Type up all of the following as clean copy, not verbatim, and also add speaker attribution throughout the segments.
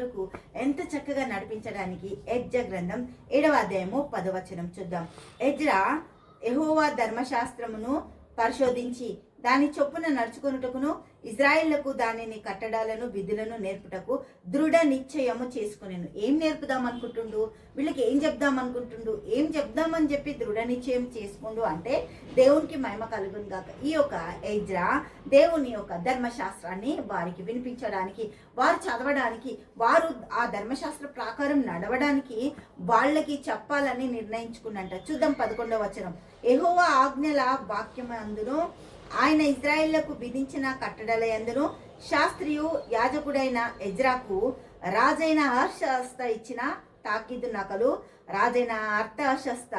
Speaker 1: వరకు ఎంత చక్కగా నడిపించడానికి ఎజ్రా గ్రంథం 7వ అధ్యాయము 10వ వచనం చూద్దాం. ఎజ్రా యెహోవా ధర్మశాస్త్రమును పరిశోధించి దాని చొప్పున నడుచుకొనుటకును ఇజ్రాయేళ్లకు దానిని కట్టడాలను విధులను నేర్పుటకు దృఢ నిశ్చయము చేసుకునేను. ఏం నేర్పుదాం అనుకుంటుండు, వీళ్ళకి ఏం చెప్దాం అనుకుంటుండు, ఏం చెప్దామని చెప్పి దృఢ నిశ్చయం చేసుకుండు అంటే దేవునికి మహిమ కలుగును గాక. ఈ యొక్క ఎజ్రా దేవుని యొక్క ధర్మశాస్త్రాన్ని వారికి వినిపించడానికి, వారు చదవడానికి, వారు ఆ ధర్మశాస్త్ర ప్రకారం నడవడానికి వాళ్ళకి చెప్పాలని నిర్ణయించుకున్నంట. చూద్దాం 11వ వచనం. యెహోవా ఆజ్ఞల వాక్యమందును ఆయన ఇజ్రాయేళ్లకు విధించిన కట్టడల యందును శాస్త్రియు యాజకుడైన ఎజ్రాకు రాజైన అర్తహషస్త ఇచ్చిన తాకీదు నకలు. రాజైన అర్తహషస్త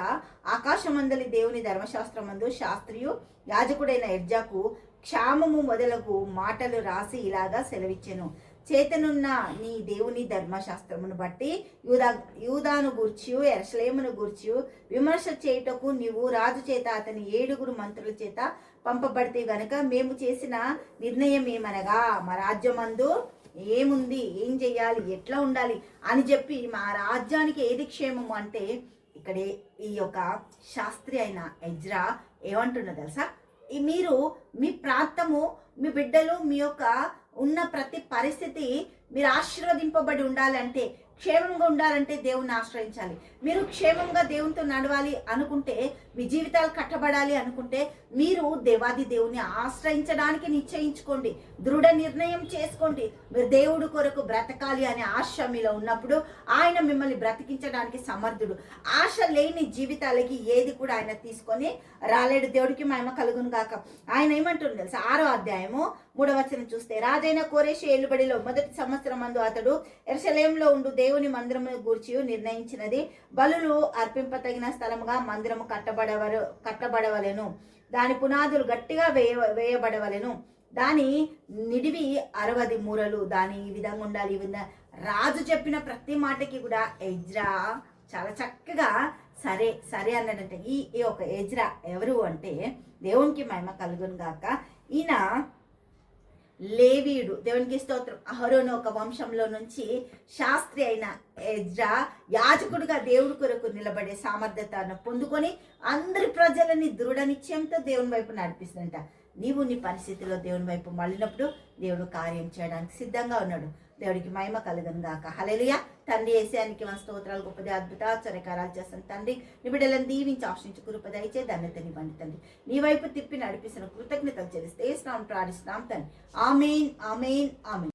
Speaker 1: ఆకాశమందలి దేవుని ధర్మశాస్త్రమందు శాస్త్రియు యాజకుడైన ఎజ్రాకు క్షామము మొదలగు మాటలు రాసి ఇలాగా సెలవిచ్చెను. చేతనున్న నీ దేవుని ధర్మశాస్త్రమును బట్టి యూదాను గూర్చి యెరూషలేమును గూర్చి విమర్శ చేయుటకు నీవు రాజు చేత అతని 7 మంత్రుల చేత పంపబడితే గనుక మేము చేసిన నిర్ణయం ఏమనగా మా రాజ్యమందు ఏముంది, ఏం చెయ్యాలి, ఎట్లా ఉండాలి అని చెప్పి మా రాజ్యానికి ఏది క్షేమము అంటే ఇక్కడే ఈ యొక్క శాస్త్రి అయిన ఎజ్రా ఏమంటున్నా తెలుసా, మీరు మీ ప్రాంతము, మీ బిడ్డలు, మీ యొక్క ఉన్న ప్రతి పరిస్థితి మీరు ఆశీర్వదింపబడి ఉండాలంటే, క్షేమంగా ఉండాలంటే దేవుణ్ణి ఆశ్రయించాలి. మీరు క్షేమంగా దేవునితో నడవాలి అనుకుంటే, మీ జీవితాలు కట్టబడాలి అనుకుంటే మీరు దేవాది దేవుని ఆశ్రయించడానికి నిశ్చయించుకోండి, దృఢ నిర్ణయం చేసుకోండి. మీరు దేవుడు కొరకు బ్రతకాలి అనే ఆశ మీలో ఉన్నప్పుడు ఆయన మిమ్మల్ని బ్రతికించడానికి సమర్థుడు. ఆశ లేని జీవితాలకి ఏది కూడా ఆయన తీసుకొని రాలేడు. దేవుడికి మహిమ కలుగును గాక. ఆయన ఏమంటుంది తెలుసా, 6వ అధ్యాయము 3వ వచనం చూస్తే, రాజైన కోరేషు ఏలుబడిలో మొదటి సంవత్సరం అందు అతడు యెరూషలేములో ఉండు దేవుని మందిరమును గూర్చి నిర్ణయించినది. బలులు అర్పింపతగిన స్థలముగా మందిరము కట్టబడవలెను. దాని పునాదులు గట్టిగా వేయబడవలెను. దాని నిడివి 60 మూరలు. దాని ఈ విధంగా ఉండాలి, ఈ విధంగా రాజు చెప్పిన ప్రతి మాటకి కూడా ఎజ్రా చాలా చక్కగా సరే సరే అన్నాడంటే. ఈ యొక్క ఎజ్రా ఎవరు అంటే దేవునికి మహిమ కలుగును గాక. ఈయన లేవీయుడు, దేవునికి స్తోత్రం. అహరోను ఒక వంశంలో నుంచి శాస్త్రి అయిన ఎజ్రా యాజకుడిగా దేవుడి కొరకు నిలబడే సామర్థ్యతను పొందుకొని అందరి ప్రజలని దృఢ నిశ్చయంతో దేవుని వైపు నడిపిస్తుందంట. నీవు నీ పరిస్థితిలో దేవుని వైపు మళ్ళినప్పుడు దేవుడు కార్యం చేయడానికి సిద్ధంగా ఉన్నాడు. దేవుడికి మహిమ కలుగును గాక. హల్లెలూయా. తండ్రి యేసయ్యానికి మన స్తోత్రాలు, గొప్పది అద్భుత ఆశ్చర్యకార్యాలు చేస్తాను తండ్రి. నీ బిడ్డలను దీవించి ఆశ్రయించి కృప దయచే ధన్యతనివ్వండి తండ్రి. నీ వైపు తిప్పి నడిపిస్తున్న కృతజ్ఞతలు చెల్లిస్తే యేసు నామమున ప్రార్థిస్తున్నాం తండ్రి. ఆమేన్, ఆమేన్, ఆమేన్.